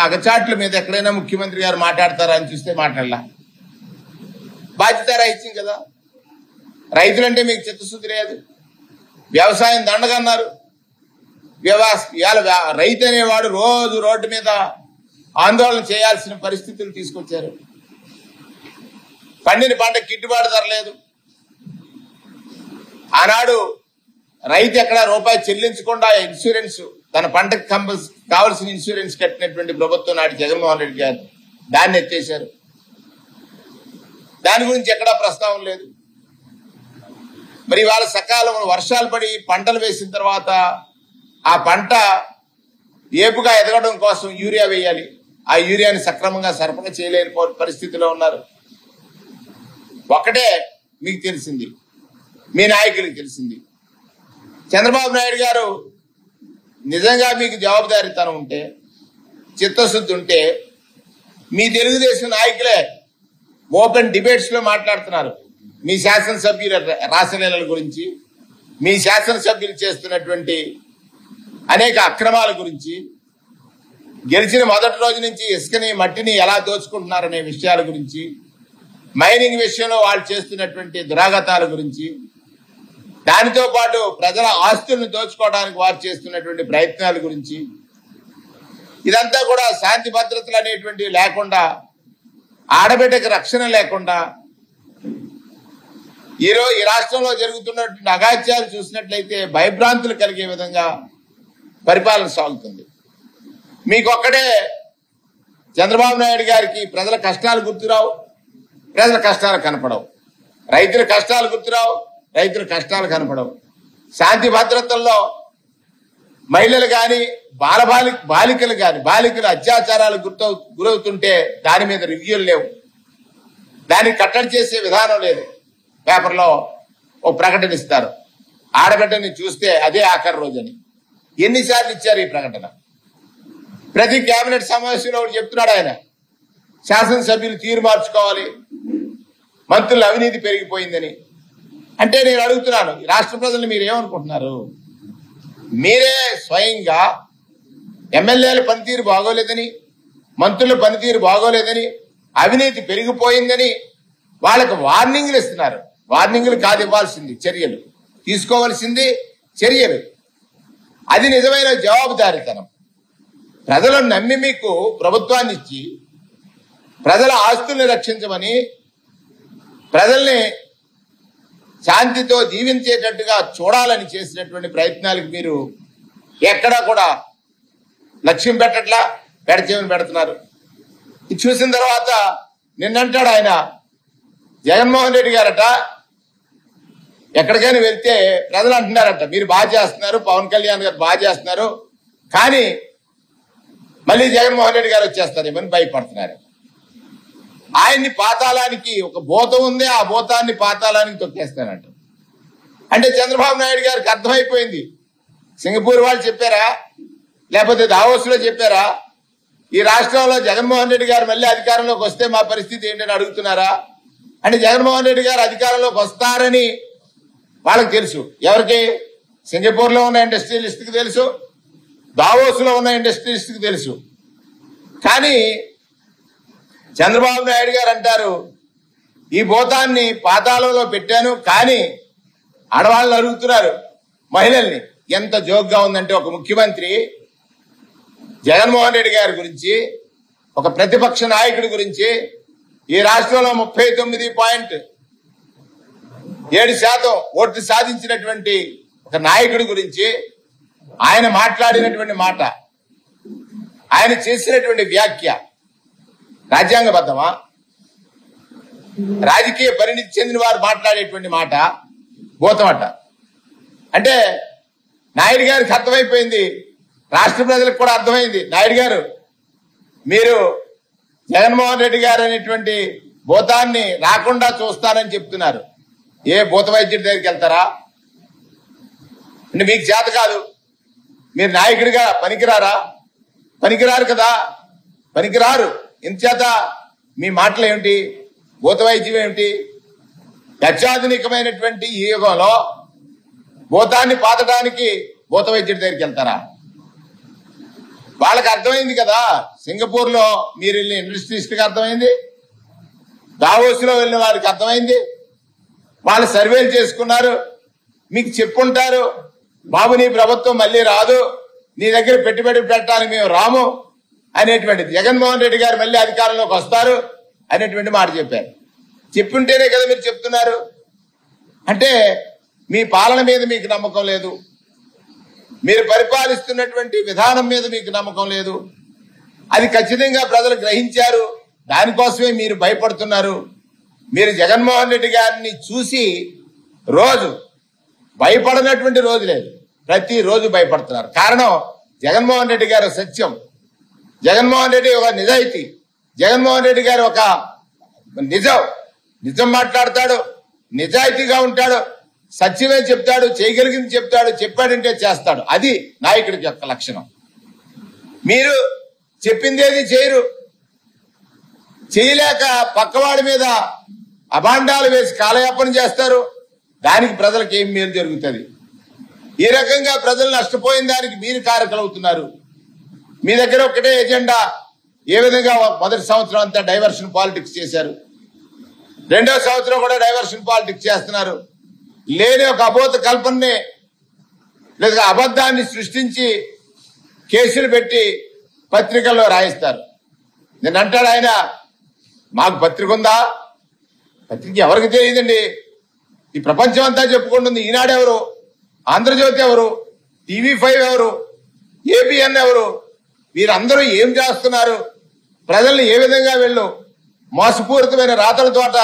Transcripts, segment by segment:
అగచాట్ల మీద ఎక్కడైనా ముఖ్యమంత్రి గారు మాట్లాడతారా అని చూస్తే మాట్లాడలా. బాధ్యత రాహిత్యం కదా. రైతులంటే మీకు చిత్తశుద్ధి లేదు. వ్యవసాయం దండగన్నారు. రైతు అనేవాడు రోజు రోడ్డు మీద ఆందోళన చేయాల్సిన పరిస్థితులు తీసుకొచ్చారు. పండిన పంటకు గిట్టుబాటు ధర లేదు. ఆనాడు రైతు ఎక్కడ రూపాయి చెల్లించకుండా ఇన్సూరెన్స్, తన పంటకు కావలసిన ఇన్సూరెన్స్ కట్టినటువంటి ప్రభుత్వం నాటి జగన్మోహన్ రెడ్డి గారు దాన్ని ఎత్తేశారు. దాని గురించి ఎక్కడా ప్రస్తావన లేదు. మరి వాళ్ళ సకాలంలో వర్షాలు పడి పంటలు వేసిన తర్వాత ఆ పంట ఏపుగా ఎదగడం కోసం యూరియా వేయాలి. ఆ యూరియాని సక్రమంగా సరఫరా చేయలేని పరిస్థితిలో ఉన్నారు. ఒకటే మీకు తెలిసింది, మీ నాయకులకు తెలిసింది, చంద్రబాబు నాయుడు గారు నిజంగా మీకు జవాబుదారీతనం ఉంటే, చిత్తశుద్ధి ఉంటే, మీ తెలుగుదేశం నాయకులే ఓపెన్ డిబేట్స్ లో మాట్లాడుతున్నారు. మీ శాసనసభ్యుల రాసలీలల గురించి, మీ శాసనసభ్యులు చేస్తున్నటువంటి అనేక అక్రమాల గురించి, గెలిచిన మొదటి రోజు నుంచి ఇసుకని మట్టిని ఎలా దోచుకుంటున్నారనే విషయాల గురించి, మైనింగ్ విషయంలో వాళ్ళు చేస్తున్నటువంటి దురాగతాల గురించి, దానితో పాటు ప్రజల ఆస్తులను దోచుకోవడానికి వారు చేస్తున్నటువంటి ప్రయత్నాల గురించి, ఇదంతా కూడా శాంతి భద్రతలు అనేటువంటివి లేకుండా, ఆడబిడ్డకు రక్షణ లేకుండా, ఈరోజు ఈ రాష్ట్రంలో జరుగుతున్నటువంటి అగాత్యాలు చూసినట్లయితే భయభ్రాంతులు కలిగే విధంగా పరిపాలన సాగుతుంది. మీకు ఒక్కడే చంద్రబాబు నాయుడు గారికి ప్రజల కష్టాలు గుర్తురావు, ప్రజల కష్టాలు కనపడవు. రైతుల కష్టాలు గుర్తురావు, రైతుల కష్టాలు కనపడవు. శాంతి భద్రతల్లో మహిళలు కానీ బాలికలు కానీ బాలికల అత్యాచారాలు గురవుతుంటే దాని మీద రివ్యూలు లేవు. దాన్ని కట్టడి చేసే విధానం లేదు. పేపర్లో ఓ ప్రకటన ఇస్తారు, ఆడబిడ్డని చూస్తే అదే ఆఖరి రోజని. ఎన్నిసార్లు ఇచ్చారు ఈ ప్రకటన? ప్రతి కేబినెట్ సమావేశంలో ఒకటి చెప్తున్నాడు ఆయన, శాసనసభ్యులు తీరు మార్చుకోవాలి, మంత్రుల అవినీతి పెరిగిపోయిందని. అంటే నేను అడుగుతున్నాను, రాష్ట్ర ప్రజలు మీరు ఏమనుకుంటున్నారు? మీరే స్వయంగా ఎమ్మెల్యేల పనితీరు బాగోలేదని, మంత్రుల పనితీరు బాగోలేదని, అవినీతి పెరిగిపోయిందని వాళ్ళకు వార్నింగ్లు ఇస్తున్నారు. వార్నింగ్లు కాదు ఇవ్వాల్సింది, చర్యలు తీసుకోవాల్సింది, చర్యలు. అది నిజమైన జవాబుదారీతనం. ప్రజలను నమ్మి మీకు ప్రభుత్వాన్ని ఇచ్చి ప్రజల ఆస్తుల్ని రక్షించమని, ప్రజల్ని శాంతితో జీవించేటట్టుగా చూడాలని చేసినటువంటి ప్రయత్నాలకు మీరు ఎక్కడా కూడా లక్ష్యం పెట్టట్లా, పెడచేమని పెడుతున్నారు. ఇది చూసిన తర్వాత నిన్నంటాడు ఆయన, జగన్మోహన్ రెడ్డి గారట ఎక్కడికైనా వెళ్తే ప్రజలు అంటున్నారట మీరు బాగా చేస్తున్నారు, పవన్ కళ్యాణ్ గారు బాగా చేస్తున్నారు, కానీ మళ్ళీ జగన్మోహన్ రెడ్డి గారు వచ్చేస్తారేమని భయపడుతున్నారు. ఆయన్ని పాతాళానికి, ఒక భూతం ఉంది, ఆ భూతాన్ని పాతాళానికి తొక్కేస్తానంట. అంటే చంద్రబాబు నాయుడు గారికి అర్థమైపోయింది. సింగపూర్ వాళ్ళు చెప్పారా, లేకపోతే దావోస్ లో చెప్పారా, ఈ రాష్ట్రంలో జగన్మోహన్ రెడ్డి గారు మళ్ళీ అధికారంలోకి వస్తే మా పరిస్థితి ఏంటని అడుగుతున్నారా? అంటే జగన్మోహన్ రెడ్డి గారు అధికారంలోకి వస్తారని వాళ్ళకి తెలుసు. ఎవరికి? సింగపూర్ లో ఉన్న ఇండస్ట్రియలిస్ట్ కి తెలుసు, దావోస్ లో ఉన్న ఇండస్ట్రియలిస్ట్ కి తెలుసు. కానీ చంద్రబాబు నాయుడు గారు అంటారు, ఈ భూతాన్ని పాతాళంలో పెట్టాను, కానీ ఆడవాళ్ళని అడుగుతున్నారు, మహిళల్ని. ఎంత జోక్గా ఉందంటే, ఒక ముఖ్యమంత్రి జగన్మోహన్ రెడ్డి గారి గురించి, ఒక ప్రతిపక్ష నాయకుడి గురించి, ఈ రాష్ట్రంలో 39.7% ఓట్లు సాధించినటువంటి ఒక నాయకుడి గురించి ఆయన మాట్లాడినటువంటి మాట, ఆయన చేసినటువంటి వ్యాఖ్య రాజ్యాంగబద్ధమా? రాజకీయ పరిణితి చెందిన వారు మాట్లాడేటువంటి మాట భూతమట. అంటే నాయుడు గారికి అర్థమైపోయింది, రాష్ట్ర ప్రజలకు కూడా అర్థమైంది. నాయుడు గారు, మీరు జగన్మోహన్ రెడ్డి గారు అనేటువంటి భూతాన్ని రాకుండా చూస్తానని చెప్తున్నారు. ఏ భూత వైద్యుడి దగ్గరికి వెళ్తారా? అంటే మీకు చేత కాదు, మీరు నాయకుడిగా పనికిరారా? పనికిరారు కదా, పనికిరారు. ఇంతచేత మీ మాటలు ఏమిటి? భూత వైద్యం ఏమిటి? అత్యాధునికమైనటువంటి ఈ యుగంలో భూతాన్ని పాతడానికి భూత వైద్యుడి దగ్గరికి వెళ్తారా? వాళ్ళకి అర్థమైంది కదా, సింగపూర్ లో మీరు వెళ్ళిన ఇండస్ట్రీస్కి అర్థమైంది, దావోస్ లో వెళ్ళిన వారికి అర్థమైంది, వాళ్ళు సర్వేలు చేసుకున్నారు, మీకు చెప్పుంటారు బాబు నీ ప్రభుత్వం మళ్ళీ రాదు, నీ దగ్గర పెట్టుబడి పెట్టడానికి మేము రాము అనేటువంటిది, జగన్మోహన్ రెడ్డి గారు మళ్ళీ అధికారంలోకి వస్తారు అనేటువంటి మాట చెప్పారు. చెప్పుంటేనే కదా మీరు చెప్తున్నారు. అంటే మీ పాలన మీద మీకు నమ్మకం లేదు, మీరు పరిపాలిస్తున్నటువంటి విధానం మీద మీకు నమ్మకం లేదు. అది ఖచ్చితంగా ప్రజలు గ్రహించారు, దానికోసమే మీరు భయపడుతున్నారు. మీరు జగన్మోహన్ రెడ్డి గారిని చూసి రోజు భయపడనటువంటి రోజు లేదు, ప్రతిరోజు భయపడుతున్నారు. కారణం జగన్మోహన్ రెడ్డి గారు సత్యం, జగన్మోహన్ రెడ్డి ఒక నిజాయితీ, జగన్మోహన్ రెడ్డి గారు ఒక నిజం మాట్లాడతాడు, నిజాయితీగా ఉంటాడు, సత్యమే చెప్తాడు, చేయగలిగింది చెప్తాడు, చెప్పాడంటే చేస్తాడు. అది నాయకుడికి యొక్క లక్షణం. మీరు చెప్పిందేది చేయరు, చేయలేక పక్కవాడి మీద అభాండాలు వేసి కాలయాపన చేస్తారు. దానికి ప్రజలకు ఏం మేలు జరుగుతుంది? ఈ రకంగా ప్రజలు నష్టపోయిన దానికి మీరు కారకులవుతున్నారు. మీ దగ్గర ఒకటే ఎజెండా. ఏ విధంగా మొదటి సంవత్సరం అంతా డైవర్షన్ పాలిటిక్స్ చేశారు, రెండో సంవత్సరం కూడా డైవర్షన్ పాలిటిక్స్ చేస్తున్నారు. లేని ఒక అబోధ కల్పనని లేదా అబద్ధాన్ని సృష్టించి కేసులు పెట్టి పత్రికల్లో రాయిస్తారు. నేను అంటాడు ఆయన, మాకు పత్రిక ఉందా? పత్రిక ఎవరికి తెలియదండి, ఈ ప్రపంచం అంతా చెప్పుకుంటుంది. ఈనాడు ఎవరు, ఆంధ్రజ్యోతి ఎవరు, TV5 ఎవరు, ABN ఎవరు, వీరందరూ ఏం చేస్తున్నారు? ప్రజల్ని ఏ విధంగా వీళ్ళు మోసపూరితమైన రాతల తోట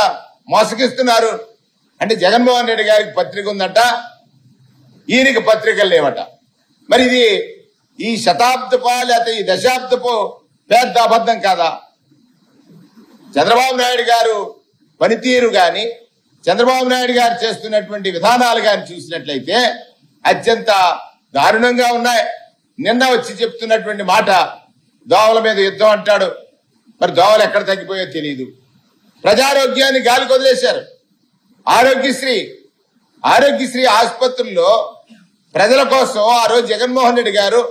మోసగిస్తున్నారు? అంటే జగన్మోహన్ రెడ్డి గారికి పత్రిక ఉందట, ఈయనకి పత్రికలు లేవట. మరి ఇది ఈ శతాబ్దపు లేకపోతే ఈ దశాబ్దపు పెద్ద అబద్ధం కాదా? చంద్రబాబు నాయుడు గారు పనితీరు గాని, చంద్రబాబు నాయుడు గారు చేస్తున్నటువంటి విధానాలు గాని చూసినట్లయితే అత్యంత దారుణంగా ఉన్నాయి. నిన్న వచ్చి చెప్తున్నటువంటి మాట, దోమల మీద యుద్ధం అంటాడు. మరి దోమలు ఎక్కడ తగ్గిపోయో తెలియదు. ప్రజారోగ్యాన్ని గాలికి వదిలేశారు. ఆరోగ్యశ్రీ ఆసుపత్రుల్లో ప్రజల కోసం ఆ రోజు జగన్మోహన్ రెడ్డి గారు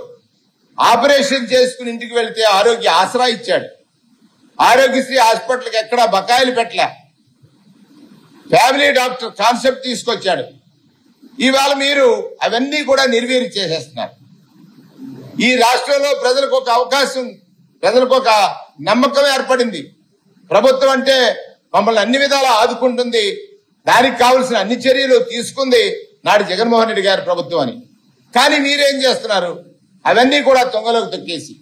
ఆపరేషన్ చేసుకుని ఇంటికి వెళితే ఆరోగ్య ఆసరా ఇచ్చాడు. ఆరోగ్యశ్రీ హాస్పిటల్కి ఎక్కడా బకాయిలు పెట్టలే, ఫ్యామిలీ డాక్టర్ కాన్సెప్ట్ తీసుకొచ్చాడు. ఇవాళ మీరు అవన్నీ కూడా నిర్వీర్యం చేసేస్తున్నారు. ఈ రాష్ట్రంలో ప్రజలకు ఒక అవకాశం, ప్రజలకు ఒక నమ్మకం ఏర్పడింది. ప్రభుత్వం అంటే మమ్మల్ని అన్ని విధాలా ఆదుకుంటుంది, దానికి కావలసిన అన్ని చర్యలు తీసుకుంది నాడు జగన్మోహన్ రెడ్డి గారి ప్రభుత్వం అని. కానీ మీరేం చేస్తున్నారు? అవన్నీ కూడా తొంగలోకి తొక్కేసి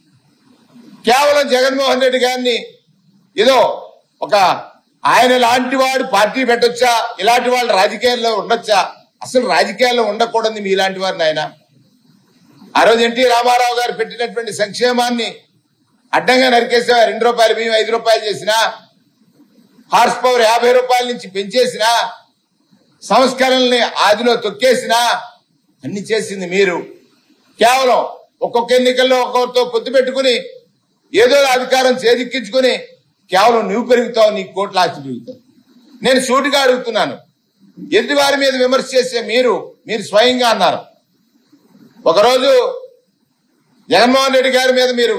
కేవలం జగన్మోహన్ రెడ్డి గారిని ఏదో ఒక ఆయన లాంటి వాడు పార్టీ పెట్టొచ్చా, ఇలాంటి వాళ్ళు రాజకీయాల్లో ఉండొచ్చా? అసలు రాజకీయాల్లో ఉండకూడదు మీలాంటి వారిని. ఆయన ఆ రోజు ఎన్టీ రామారావు గారు పెట్టినటువంటి సంక్షేమాన్ని అడ్డంగా నరికేసా. 2 రూపాయలు బియ్యం 5 రూపాయలు చేసినా, హార్స్ పవర్ 50 రూపాయల నుంచి పెంచేసినా, సంస్కరణల్ని ఆదిలో తొక్కేసినా అన్ని చేసింది మీరు. కేవలం ఒక్కొక్క ఎన్నికల్లో ఒక్కొక్కరితో పొత్తు పెట్టుకుని ఏదో అధికారం చేజిక్కించుకుని కేవలం నువ్వు పెరుగుతావు, నీ కోట్ల ఆస్తి పెరుగుతావు. నేను సూటిగా అడుగుతున్నాను, ఎదుటి వారి మీద విమర్శ చేసే మీరు స్వయంగా అన్నారు ఒకరోజు జగన్మోహన్ రెడ్డి గారి మీద మీరు